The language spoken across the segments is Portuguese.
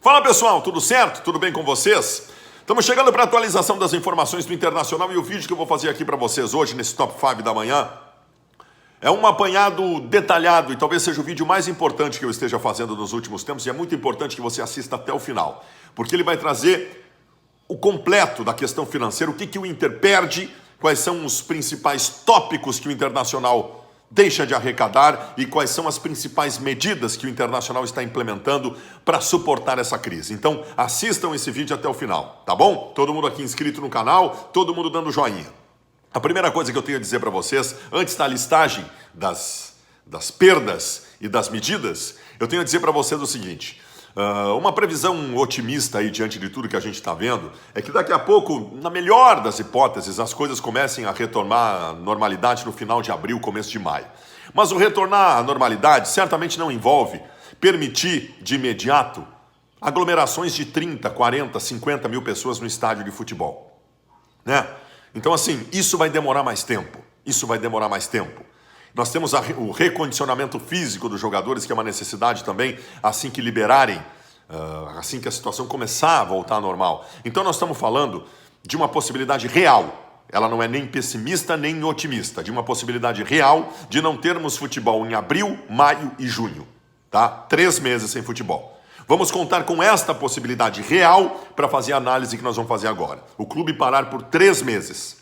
Fala pessoal, tudo certo? Tudo bem com vocês? Estamos chegando para a atualização das informações do Internacional e o vídeo que eu vou fazer aqui para vocês hoje nesse Top 5 da manhã é um apanhado detalhado e talvez seja o vídeo mais importante que eu esteja fazendo nos últimos tempos e é muito importante que você assista até o final, porque ele vai trazer o completo da questão financeira, o que o Inter perde, quais são os principais tópicos que o Internacional deixa de arrecadar e quais são as principais medidas que o Internacional está implementando para suportar essa crise. Então, assistam esse vídeo até o final, tá bom? Todo mundo aqui inscrito no canal, todo mundo dando joinha. A primeira coisa que eu tenho a dizer para vocês, antes da listagem das perdas e das medidas, eu tenho a dizer para vocês o seguinte: uma previsão otimista aí diante de tudo que a gente está vendo é que daqui a pouco, na melhor das hipóteses, as coisas comecem a retornar à normalidade no final de abril, começo de maio. Mas o retornar à normalidade certamente não envolve permitir de imediato aglomerações de 30, 40, 50 mil pessoas no estádio de futebol, né? Então assim, isso vai demorar mais tempo, Nós temos o recondicionamento físico dos jogadores, que é uma necessidade também, assim que liberarem, assim que a situação começar a voltar ao normal. Então nós estamos falando de uma possibilidade real, ela não é nem pessimista nem otimista, de uma possibilidade real de não termos futebol em abril, maio e junho, tá? 3 meses sem futebol. Vamos contar com esta possibilidade real para fazer a análise que nós vamos fazer agora. O clube parar por 3 meses.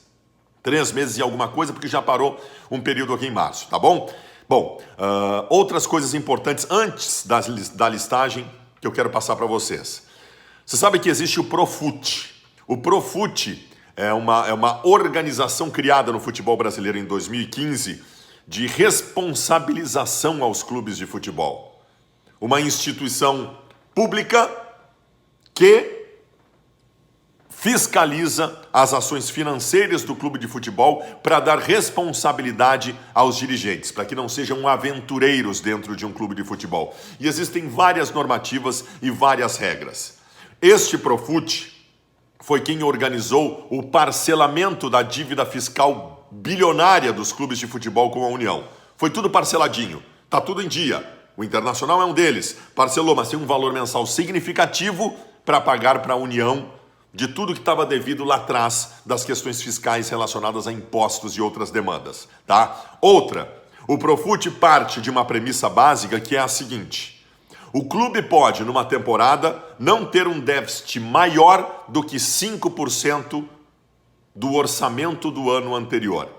3 meses e alguma coisa, porque já parou um período aqui em março, tá bom? Bom, outras coisas importantes antes da listagem que eu quero passar para vocês. Você sabe que existe o Profut. O Profut é uma organização criada no futebol brasileiro em 2015 de responsabilização aos clubes de futebol. Uma instituição pública que fiscaliza as ações financeiras do clube de futebol para dar responsabilidade aos dirigentes, para que não sejam aventureiros dentro de um clube de futebol. E existem várias normativas e várias regras. Este Profut foi quem organizou o parcelamento da dívida fiscal bilionária dos clubes de futebol com a União. Foi tudo parceladinho, tá tudo em dia. O Internacional é um deles, parcelou, mas tem um valor mensal significativo para pagar para a União de tudo que estava devido lá atrás das questões fiscais relacionadas a impostos e outras demandas, tá? Outra, o Profut parte de uma premissa básica que é a seguinte: o clube pode, numa temporada, não ter um déficit maior do que 5% do orçamento do ano anterior.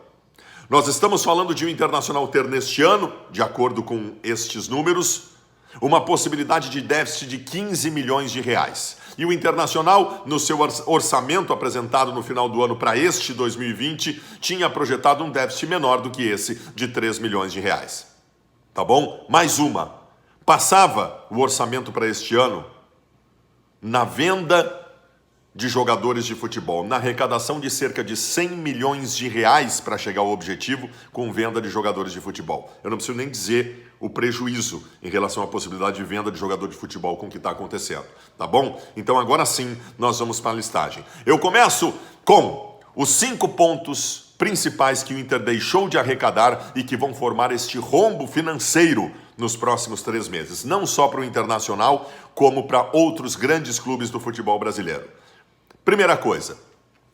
Nós estamos falando de um Internacional ter neste ano, de acordo com estes números, uma possibilidade de déficit de 15 milhões de reais. E o Internacional, no seu orçamento apresentado no final do ano para este 2020, tinha projetado um déficit menor do que esse, de 3 milhões de reais. Tá bom? Mais uma. Passava o orçamento para este ano na venda de jogadores de futebol, na arrecadação de cerca de 100 milhões de reais para chegar ao objetivo com venda de jogadores de futebol. Eu não preciso nem dizer o prejuízo em relação à possibilidade de venda de jogador de futebol com o que está acontecendo, tá bom? Então agora sim nós vamos para a listagem. Eu começo com os 5 pontos principais que o Inter deixou de arrecadar e que vão formar este rombo financeiro nos próximos 3 meses, não só para o Internacional, como para outros grandes clubes do futebol brasileiro. Primeira coisa,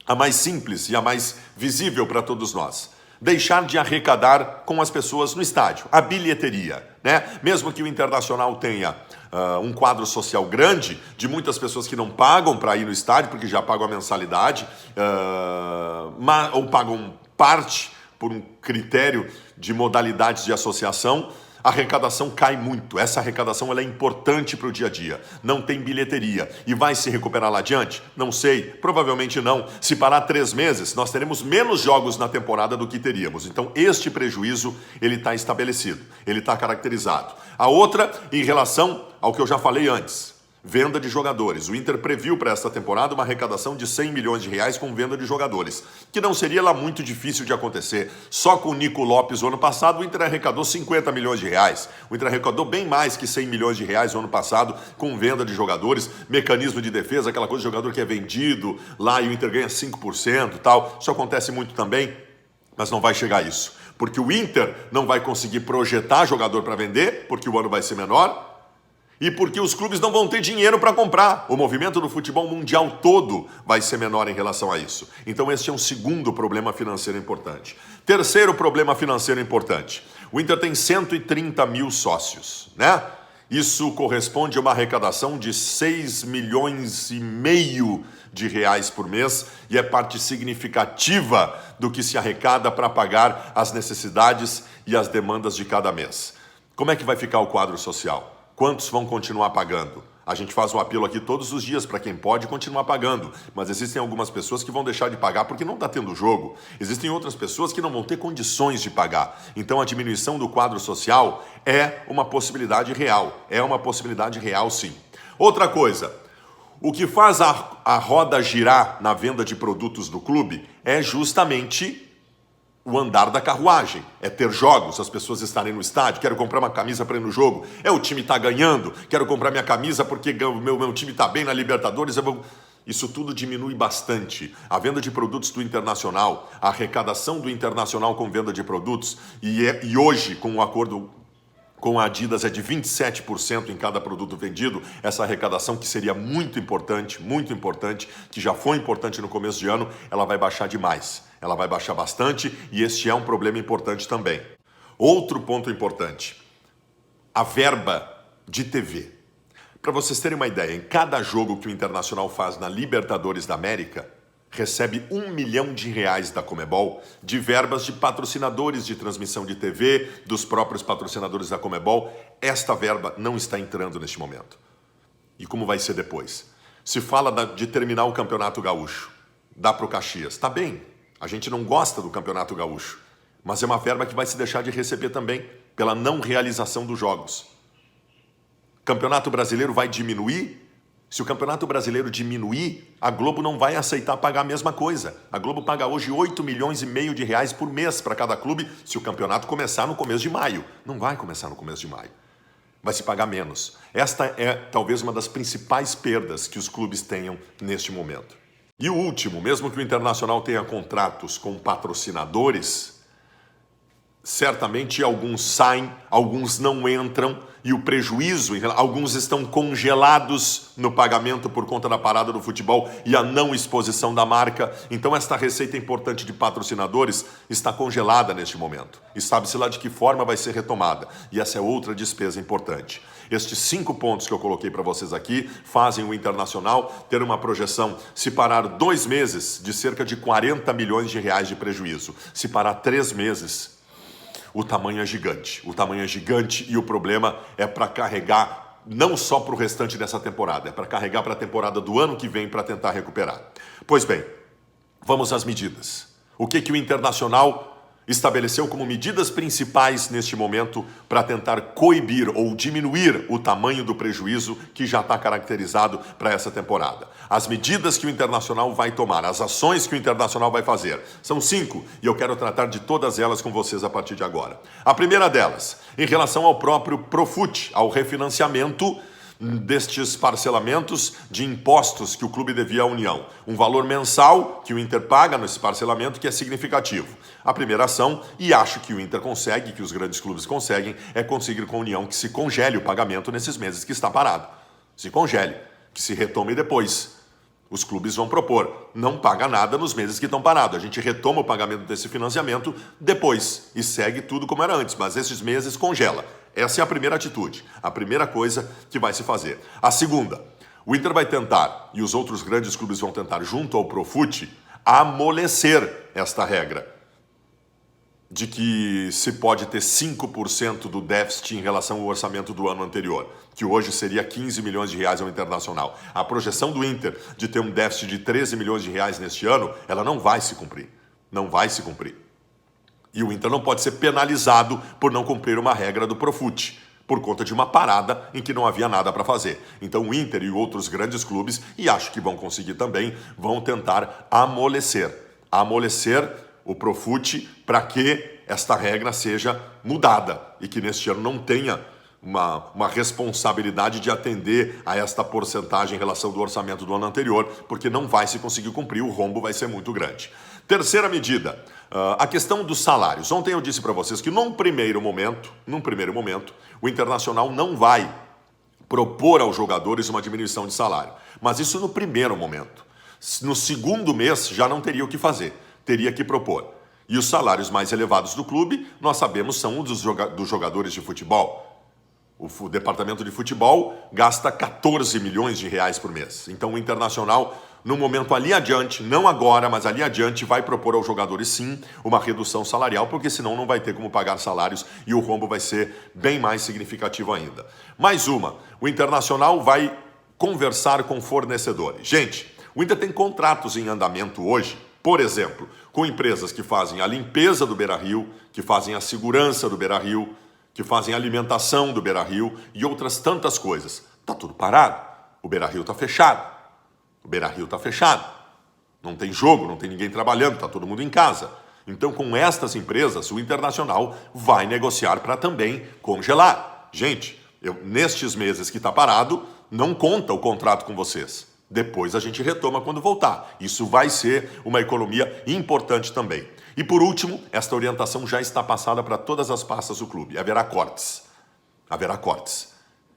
a mais simples e a mais visível para todos nós: deixar de arrecadar com as pessoas no estádio, a bilheteria, né? Mesmo que o Internacional tenha um quadro social grande, de muitas pessoas que não pagam para ir no estádio, porque já pagam a mensalidade, ou pagam parte por um critério de modalidades de associação, a arrecadação cai muito. Essa arrecadação ela é importante para o dia a dia. Não tem bilheteria. E vai se recuperar lá adiante? Não sei. Provavelmente não. Se parar 3 meses, nós teremos menos jogos na temporada do que teríamos. Então, este prejuízo, ele está estabelecido. Ele está caracterizado. A outra, em relação ao que eu já falei antes. Venda de jogadores. O Inter previu para esta temporada uma arrecadação de 100 milhões de reais com venda de jogadores, que não seria lá muito difícil de acontecer. Só com o Nico Lopes, o ano passado, o Inter arrecadou 50 milhões de reais. O Inter arrecadou bem mais que 100 milhões de reais no ano passado com venda de jogadores, mecanismo de defesa, aquela coisa de jogador que é vendido lá e o Inter ganha 5% e tal. Isso acontece muito também, mas não vai chegar a isso. Porque o Inter não vai conseguir projetar jogador para vender, porque o ano vai ser menor. E porque os clubes não vão ter dinheiro para comprar. O movimento do futebol mundial todo vai ser menor em relação a isso. Então esse é um segundo problema financeiro importante. Terceiro problema financeiro importante. O Inter tem 130 mil sócios, né? Isso corresponde a uma arrecadação de 6,5 milhões de reais por mês e é parte significativa do que se arrecada para pagar as necessidades e as demandas de cada mês. Como é que vai ficar o quadro social? Quantos vão continuar pagando? A gente faz um apelo aqui todos os dias para quem pode continuar pagando, mas existem algumas pessoas que vão deixar de pagar porque não está tendo jogo. Existem outras pessoas que não vão ter condições de pagar. Então a diminuição do quadro social é uma possibilidade real. É uma possibilidade real, sim. Outra coisa, o que faz a roda girar na venda de produtos do clube é justamente o andar da carruagem, é ter jogos, as pessoas estarem no estádio, quero comprar uma camisa para ir no jogo, o time está ganhando, quero comprar minha camisa porque o meu time está bem na Libertadores, Isso tudo diminui bastante. A venda de produtos do Internacional, a arrecadação do Internacional com venda de produtos, e hoje, com o acordo com a Adidas, é de 27% em cada produto vendido, essa arrecadação que seria muito importante, que já foi importante no começo de ano, ela vai baixar demais. Ela vai baixar bastante e este é um problema importante também. Outro ponto importante, a verba de TV. Para vocês terem uma ideia, em cada jogo que o Internacional faz na Libertadores da América, recebe R$1 milhão da Conmebol de verbas de patrocinadores de transmissão de TV, dos próprios patrocinadores da Conmebol. Esta verba não está entrando neste momento. E como vai ser depois? Se fala de terminar o Campeonato Gaúcho, dá para o Caxias. Tá bem, a gente não gosta do Campeonato Gaúcho, mas é uma verba que vai se deixar de receber também pela não realização dos jogos. Campeonato Brasileiro vai diminuir? Se o Campeonato Brasileiro diminuir, a Globo não vai aceitar pagar a mesma coisa. A Globo paga hoje R$8,5 milhões de reais por mês para cada clube se o campeonato começar no começo de maio. Não vai começar no começo de maio. Vai se pagar menos. Esta é talvez uma das principais perdas que os clubes tenham neste momento. E o último, mesmo que o Internacional tenha contratos com patrocinadores, certamente alguns saem, alguns não entram e o prejuízo, alguns estão congelados no pagamento por conta da parada do futebol e a não exposição da marca. Então esta receita importante de patrocinadores está congelada neste momento. E sabe-se lá de que forma vai ser retomada. E essa é outra despesa importante. Estes 5 pontos que eu coloquei para vocês aqui fazem o Internacional ter uma projeção, se parar 2 meses, de cerca de R$40 milhões de prejuízo. Se parar 3 meses, o tamanho é gigante. O tamanho é gigante e o problema é para carregar não só para o restante dessa temporada, é para carregar para a temporada do ano que vem para tentar recuperar. Pois bem, vamos às medidas. O que o Internacional estabeleceu como medidas principais neste momento para tentar coibir ou diminuir o tamanho do prejuízo que já está caracterizado para essa temporada? As medidas que o Internacional vai tomar, as ações que o Internacional vai fazer, são 5 e eu quero tratar de todas elas com vocês a partir de agora. A primeira delas, em relação ao próprio Profut, ao refinanciamento destes parcelamentos de impostos que o clube devia à União. Um valor mensal que o Inter paga nesse parcelamento que é significativo. A primeira ação, e acho que o Inter consegue, que os grandes clubes conseguem, é conseguir com a União que se congele o pagamento nesses meses que está parado. Se congele, que se retome depois. Os clubes vão propor, não paga nada nos meses que estão parados. A gente retoma o pagamento desse financiamento depois e segue tudo como era antes, mas esses meses congela. Essa é a primeira atitude, a primeira coisa que vai se fazer. A segunda, o Inter vai tentar, e os outros grandes clubes vão tentar, junto ao Profut, amolecer esta regra de que se pode ter 5% do déficit em relação ao orçamento do ano anterior, que hoje seria 15 milhões de reais ao Internacional. A projeção do Inter de ter um déficit de 13 milhões de reais neste ano, ela não vai se cumprir. Não vai se cumprir. E o Inter não pode ser penalizado por não cumprir uma regra do Profut, por conta de uma parada em que não havia nada para fazer. Então o Inter e outros grandes clubes, e acho que vão conseguir também, vão tentar amolecer o Profut para que esta regra seja mudada e que neste ano não tenha uma responsabilidade de atender a esta porcentagem em relação do orçamento do ano anterior, porque não vai se conseguir cumprir, o rombo vai ser muito grande. Terceira medida, a questão dos salários. Ontem eu disse para vocês que num primeiro momento, o Internacional não vai propor aos jogadores uma diminuição de salário. Mas isso no primeiro momento. No segundo mês já não teria o que fazer, teria que propor. E os salários mais elevados do clube, nós sabemos, são dos jogadores de futebol. O departamento de futebol gasta 14 milhões de reais por mês. Então o Internacional, no momento ali adiante, não agora, mas ali adiante, vai propor aos jogadores sim uma redução salarial, porque senão não vai ter como pagar salários e o rombo vai ser bem mais significativo ainda. Mais uma, o Internacional vai conversar com fornecedores. Gente, o Inter tem contratos em andamento hoje, por exemplo, com empresas que fazem a limpeza do Beira-Rio, que fazem a segurança do Beira-Rio, que fazem a alimentação do Beira-Rio e outras tantas coisas. Tá tudo parado. O Beira-Rio tá fechado. O Beira-Rio tá fechado. Não tem jogo, não tem ninguém trabalhando, tá todo mundo em casa. Então, com estas empresas, o Internacional vai negociar para também congelar. Gente, nestes meses que tá parado, não conta o contrato com vocês. Depois a gente retoma quando voltar. Isso vai ser uma economia importante também. E por último, esta orientação já está passada para todas as pastas do clube. Haverá cortes. Haverá cortes.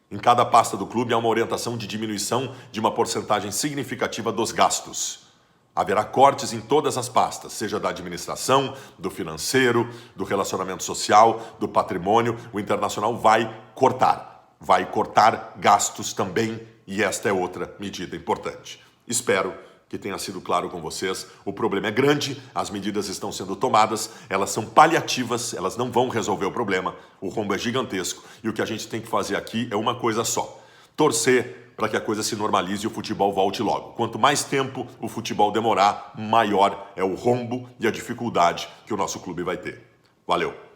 Em cada pasta do clube há uma orientação de diminuição de uma porcentagem significativa dos gastos. Haverá cortes em todas as pastas, seja da administração, do financeiro, do relacionamento social, do patrimônio. O Internacional vai cortar. Vai cortar gastos também. E esta é outra medida importante. Espero que tenha sido claro com vocês. O problema é grande, as medidas estão sendo tomadas, elas são paliativas, elas não vão resolver o problema. O rombo é gigantesco e o que a gente tem que fazer aqui é uma coisa só: torcer para que a coisa se normalize e o futebol volte logo. Quanto mais tempo o futebol demorar, maior é o rombo e a dificuldade que o nosso clube vai ter. Valeu!